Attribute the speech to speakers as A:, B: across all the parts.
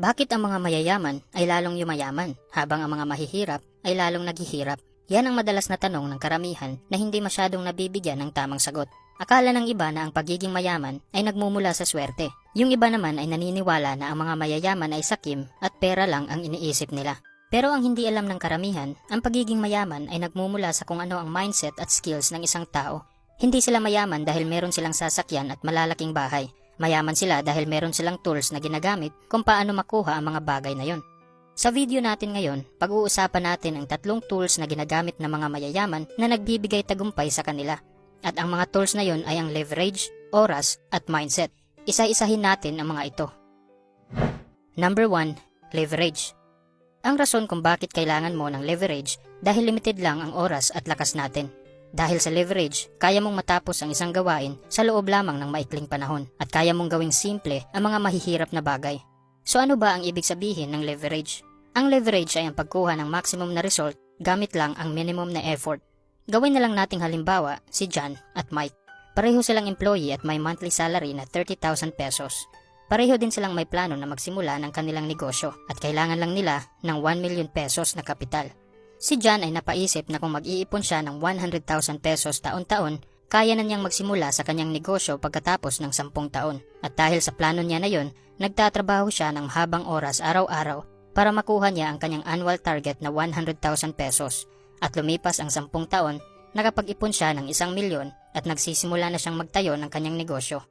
A: Bakit ang mga mayayaman ay lalong yumayaman habang ang mga mahihirap ay lalong naghihirap? Yan ang madalas na tanong ng karamihan na hindi masyadong nabibigyan ng tamang sagot. Akala ng iba na ang pagiging mayaman ay nagmumula sa swerte. Yung iba naman ay naniniwala na ang mga mayayaman ay sakim at pera lang ang iniisip nila. Pero ang hindi alam ng karamihan, ang pagiging mayaman ay nagmumula sa kung ano ang mindset at skills ng isang tao. Hindi sila mayaman dahil meron silang sasakyan at malalaking bahay. Mayaman sila dahil meron silang tools na ginagamit kung paano makuha ang mga bagay na yon. Sa video natin ngayon, pag-uusapan natin ang 3 tools na ginagamit ng mga mayayaman na nagbibigay tagumpay sa kanila. At ang mga tools na yon ay ang leverage, oras, at mindset. Isa-isahin natin ang mga ito. Number 1. Leverage. Ang rason kung bakit kailangan mo ng leverage dahil limited lang ang oras at lakas natin. Dahil sa leverage, kaya mong matapos ang isang gawain sa loob lamang ng maikling panahon at kaya mong gawing simple ang mga mahihirap na bagay. So ano ba ang ibig sabihin ng leverage? Ang leverage ay ang pagkuha ng maximum na result gamit lang ang minimum na effort. Gawin na lang nating halimbawa si John at Mike. Pareho silang employee at may monthly salary na 30,000 pesos. Pareho din silang may plano na magsimula ng kanilang negosyo at kailangan lang nila ng 1 million pesos na kapital. Si John ay napaisip na kung mag-iipon siya ng 100,000 pesos taon-taon, kaya na niyang magsimula sa kanyang negosyo pagkatapos ng 10 taon. At dahil sa plano niya na yon, nagtatrabaho siya ng habang oras araw-araw para makuha niya ang kanyang annual target na 100,000 pesos. At lumipas ang 10 taon, nakapag-ipon siya ng 1 milyon at nagsisimula na siyang magtayo ng kanyang negosyo.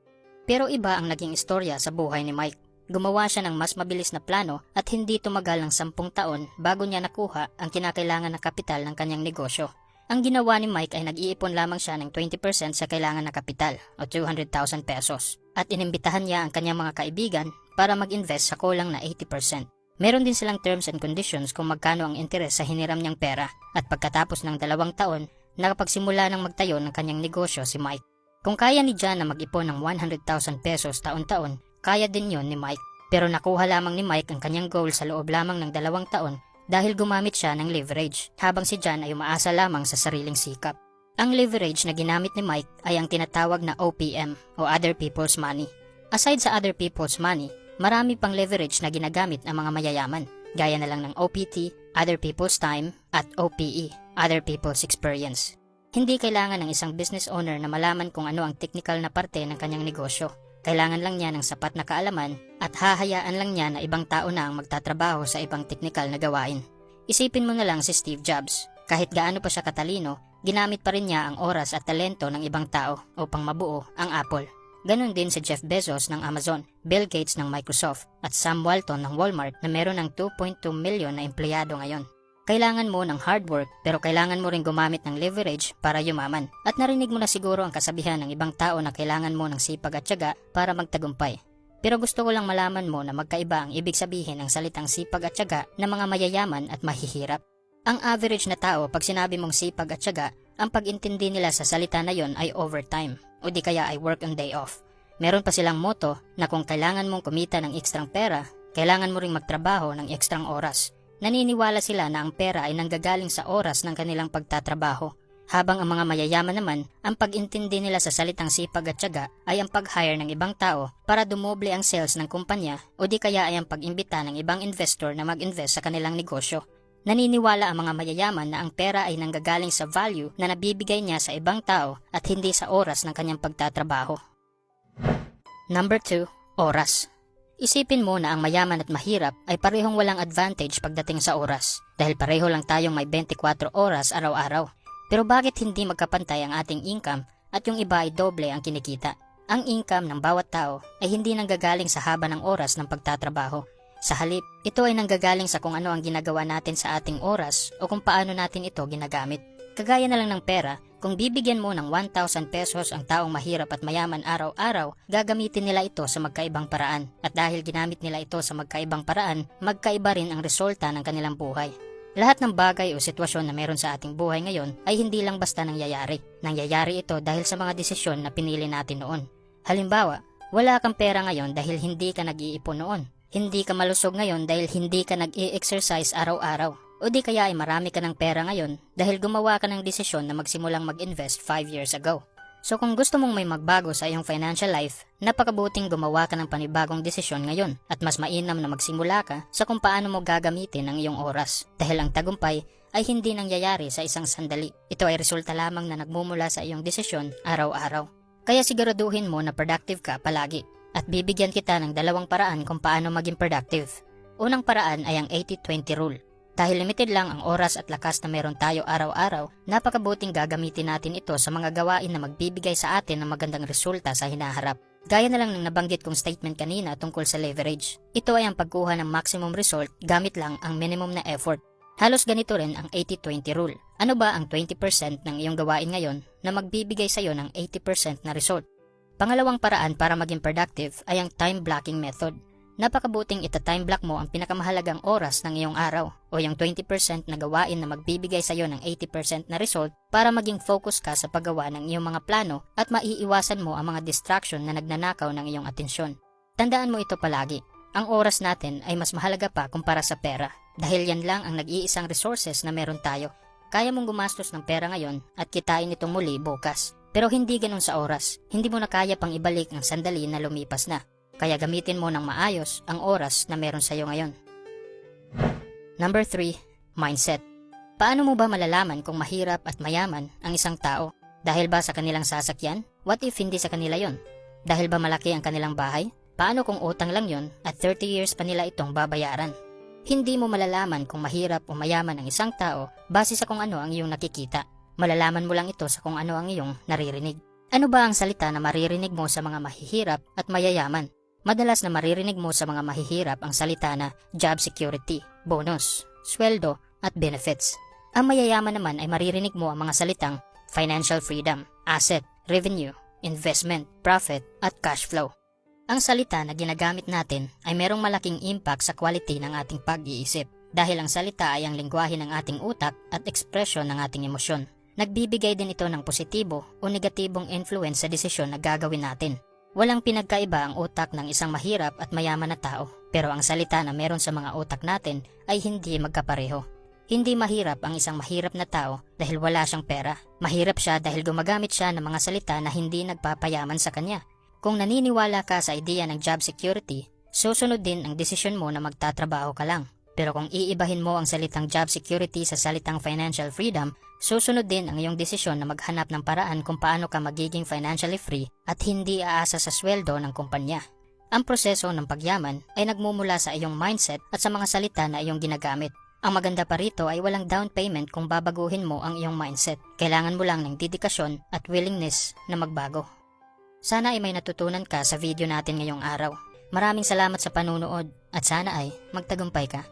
A: Pero iba ang naging istorya sa buhay ni Mike. Gumawa siya ng mas mabilis na plano at hindi tumagal ng 10 taon bago niya nakuha ang kinakailangan na kapital ng kanyang negosyo. Ang ginawa ni Mike ay nag-iipon lamang siya ng 20% sa kailangan na kapital o 200,000 pesos at inimbitahan niya ang kanyang mga kaibigan para mag-invest sa kulang na 80%. Meron din silang terms and conditions kung magkano ang interes sa hiniram niyang pera at pagkatapos ng 2 taon, nakapagsimula ng magtayo ng kanyang negosyo si Mike. Kung kaya ni John na mag-ipon ng 100,000 pesos taon-taon, kaya din yon ni Mike. Pero nakuha lamang ni Mike ang kanyang goal sa loob lamang ng 2 taon dahil gumamit siya ng leverage, habang si John ay umaasa lamang sa sariling sikap. Ang leverage na ginamit ni Mike ay ang tinatawag na OPM o Other People's Money. Aside sa Other People's Money, marami pang leverage na ginagamit ang mga mayayaman, gaya na lang ng OPT, Other People's Time, at OPE, Other People's Experience. Hindi kailangan ng isang business owner na malaman kung ano ang technical na parte ng kanyang negosyo. Kailangan lang niya ng sapat na kaalaman at hahayaan lang niya na ibang tao na ang magtatrabaho sa ibang technical na gawain. Isipin mo na lang si Steve Jobs. Kahit gaano pa siya katalino, ginamit pa rin niya ang oras at talento ng ibang tao upang mabuo ang Apple. Ganon din si Jeff Bezos ng Amazon, Bill Gates ng Microsoft at Sam Walton ng Walmart na meron ng 2.2 milyon na empleyado ngayon. Kailangan mo ng hard work pero kailangan mo rin gumamit ng leverage para yumaman. At narinig mo na siguro ang kasabihan ng ibang tao na kailangan mo ng sipag at tiyaga para magtagumpay. Pero gusto ko lang malaman mo na magkaiba ang ibig sabihin ng salitang sipag at tiyaga ng mga mayayaman at mahihirap. Ang average na tao pag sinabi mong sipag at tiyaga, ang pag-intindi nila sa salita na yon ay overtime o di kaya ay work on day off. Meron pa silang motto na kung kailangan mong kumita ng ekstrang pera, kailangan mo ring magtrabaho ng ekstrang oras. Naniniwala sila na ang pera ay nanggagaling sa oras ng kanilang pagtatrabaho. Habang ang mga mayayaman naman, ang pag-intindi nila sa salitang sipag at tiyaga ay ang pag-hire ng ibang tao para dumoble ang sales ng kumpanya o di kaya ay ang pag-imbita ng ibang investor na mag-invest sa kanilang negosyo. Naniniwala ang mga mayayaman na ang pera ay nanggagaling sa value na nabibigay niya sa ibang tao at hindi sa oras ng kanyang pagtatrabaho. Number 2. Oras. Isipin mo na ang mayaman at mahirap ay parehong walang advantage pagdating sa oras dahil pareho lang tayong may 24 oras araw-araw. Pero bakit hindi magkapantay ang ating income at yung iba ay doble ang kinikita? Ang income ng bawat tao ay hindi nanggagaling sa haba ng oras ng pagtatrabaho. Sa halip, ito ay nanggagaling sa kung ano ang ginagawa natin sa ating oras o kung paano natin ito ginagamit. Kagaya na lang ng pera, kung bibigyan mo ng 1,000 pesos ang taong mahirap at mayaman araw-araw, gagamitin nila ito sa magkaibang paraan. At dahil ginamit nila ito sa magkaibang paraan, magkaiba rin ang resulta ng kanilang buhay. Lahat ng bagay o sitwasyon na meron sa ating buhay ngayon ay hindi lang basta nangyayari. Nangyayari ito dahil sa mga desisyon na pinili natin noon. Halimbawa, wala kang pera ngayon dahil hindi ka nag-iipon noon. Hindi ka malusog ngayon dahil hindi ka nag-i-exercise araw-araw. O di kaya ay marami ka ng pera ngayon dahil gumawa ka ng desisyon na magsimulang mag-invest 5 years ago. So kung gusto mong may magbago sa iyong financial life, napakabuting gumawa ka ng panibagong desisyon ngayon at mas mainam na magsimula ka sa kung paano mo gagamitin ang iyong oras. Dahil ang tagumpay ay hindi nangyayari sa isang sandali. Ito ay resulta lamang na nagmumula sa iyong desisyon araw-araw. Kaya siguraduhin mo na productive ka palagi. At bibigyan kita ng dalawang paraan kung paano maging productive. Unang paraan ay ang 80-20 rule. Dahil limited lang ang oras at lakas na meron tayo araw-araw, napakabuting gagamitin natin ito sa mga gawain na magbibigay sa atin ng magandang resulta sa hinaharap. Gaya na lang ng nabanggit kong statement kanina tungkol sa leverage. Ito ay ang pagkuha ng maximum result gamit lang ang minimum na effort. Halos ganito rin ang 80-20 rule. Ano ba ang 20% ng iyong gawain ngayon na magbibigay sa iyo ng 80% na result? Pangalawang paraan para maging productive ay ang time blocking method. Napakabuting ita-time block mo ang pinakamahalagang oras ng iyong araw o yung 20% na gawain na magbibigay sa iyo ng 80% na result para maging focus ka sa paggawa ng iyong mga plano at maiiwasan mo ang mga distraction na nagnanakaw ng iyong atensyon. Tandaan mo ito palagi, ang oras natin ay mas mahalaga pa kumpara sa pera dahil yan lang ang nag-iisang resources na meron tayo. Kaya mong gumastos ng pera ngayon at kitain itong muli bukas. Pero hindi ganun sa oras, hindi mo na kaya pang ibalik ang sandali na lumipas na. Kaya gamitin mo ng maayos ang oras na meron sa iyo ngayon. Number 3, mindset. Paano mo ba malalaman kung mahirap at mayaman ang isang tao? Dahil ba sa kanilang sasakyan? What if hindi sa kanila yon? Dahil ba malaki ang kanilang bahay? Paano kung utang lang yon at 30 years pa nila itong babayaran? Hindi mo malalaman kung mahirap o mayaman ang isang tao base sa kung ano ang iyong nakikita. Malalaman mo lang ito sa kung ano ang iyong naririnig. Ano ba ang salita na maririnig mo sa mga mahihirap at mayayaman? Madalas na maririnig mo sa mga mahihirap ang salita na job security, bonus, sweldo, at benefits. Ang mayayaman naman ay maririnig mo ang mga salitang financial freedom, asset, revenue, investment, profit, at cash flow. Ang salita na ginagamit natin ay merong malaking impact sa quality ng ating pag-iisip dahil ang salita ay ang lengguwahe ng ating utak at ekspresyon ng ating emosyon. Nagbibigay din ito ng positibo o negatibong influence sa desisyon na gagawin natin. Walang pinagkaiba ang utak ng isang mahirap at mayaman na tao, pero ang salita na meron sa mga utak natin ay hindi magkapareho. Hindi mahirap ang isang mahirap na tao dahil wala siyang pera. Mahirap siya dahil gumagamit siya ng mga salita na hindi nagpapayaman sa kanya. Kung naniniwala ka sa ideya ng job security, susunod din ang desisyon mo na magtatrabaho ka lang. Pero kung iibahin mo ang salitang job security sa salitang financial freedom, susunod din ang iyong desisyon na maghanap ng paraan kung paano ka magiging financially free at hindi aasa sa sweldo ng kumpanya. Ang proseso ng pagyaman ay nagmumula sa iyong mindset at sa mga salita na iyong ginagamit. Ang maganda pa rito ay walang down payment kung babaguhin mo ang iyong mindset. Kailangan mo lang ng dedikasyon at willingness na magbago. Sana ay may natutunan ka sa video natin ngayong araw. Maraming salamat sa panunood at sana ay magtagumpay ka.